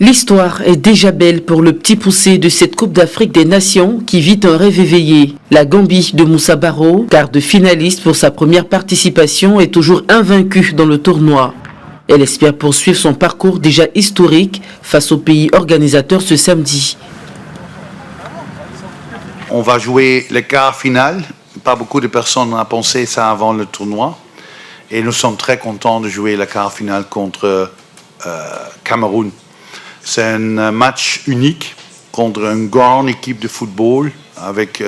L'histoire est déjà belle pour le petit poussé de cette Coupe d'Afrique des Nations qui vit un rêve éveillé. La Gambie de Moussa Barrow, quart de finaliste pour sa première participation, est toujours invaincue dans le tournoi. Elle espère poursuivre son parcours déjà historique face au pays organisateur ce samedi. On va jouer le quart final. Pas beaucoup de personnes ont pensé ça avant le tournoi. Et nous sommes très contents de jouer le quart final contre Cameroun. C'est un match unique contre une grande équipe de football avec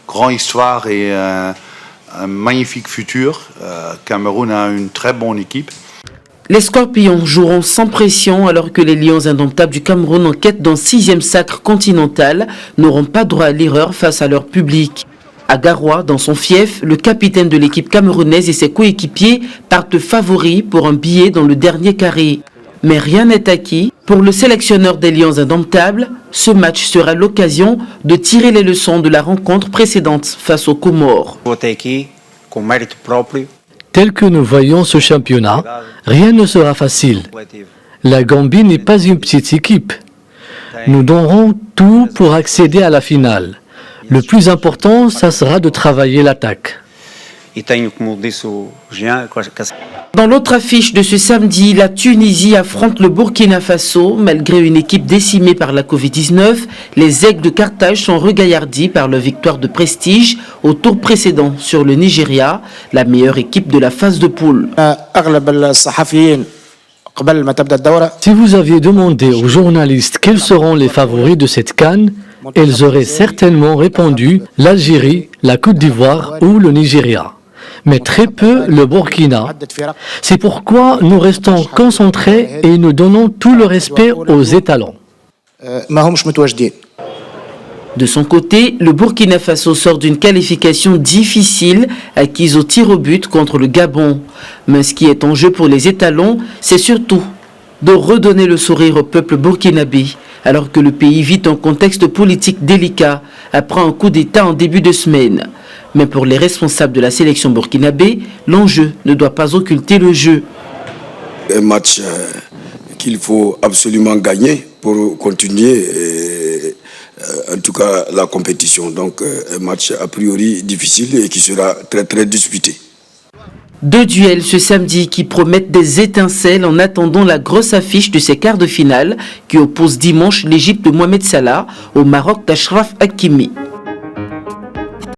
grande histoire et un magnifique futur. Cameroun a une très bonne équipe. Les Scorpions joueront sans pression alors que les Lions indomptables du Cameroun en quête d'un 6e sacre continental n'auront pas droit à l'erreur face à leur public. À Garoua, dans son fief, le capitaine de l'équipe camerounaise et ses coéquipiers partent favoris pour un billet dans le dernier carré. Mais rien n'est acquis. Pour le sélectionneur des Lions indomptables, ce match sera l'occasion de tirer les leçons de la rencontre précédente face aux Comores. Tel que nous voyons ce championnat, rien ne sera facile. La Gambie n'est pas une petite équipe. Nous donnerons tout pour accéder à la finale. Le plus important, ça sera de travailler l'attaque. Dans l'autre affiche de ce samedi, la Tunisie affronte le Burkina Faso. Malgré une équipe décimée par la Covid-19, les Aigles de Carthage sont regaillardis par leur victoire de prestige au tour précédent sur le Nigeria, la meilleure équipe de la phase de poule. Si vous aviez demandé aux journalistes quels seront les favoris de cette CAN, ils auraient certainement répondu l'Algérie, la Côte d'Ivoire ou le Nigeria. Mais très peu le Burkina. C'est pourquoi nous restons concentrés et nous donnons tout le respect aux étalons. De son côté, le Burkina Faso sort d'une qualification difficile acquise au tir au but contre le Gabon. Mais ce qui est en jeu pour les étalons, c'est surtout de redonner le sourire au peuple burkinabé, alors que le pays vit un contexte politique délicat après un coup d'État en début de semaine. Mais pour les responsables de la sélection burkinabé, l'enjeu ne doit pas occulter le jeu. Un match qu'il faut absolument gagner pour continuer, en tout cas la compétition. Donc un match a priori difficile et qui sera très très disputé. Deux duels ce samedi qui promettent des étincelles en attendant la grosse affiche de ces quarts de finale qui oppose dimanche l'Égypte de Mohamed Salah au Maroc d'Achraf Hakimi.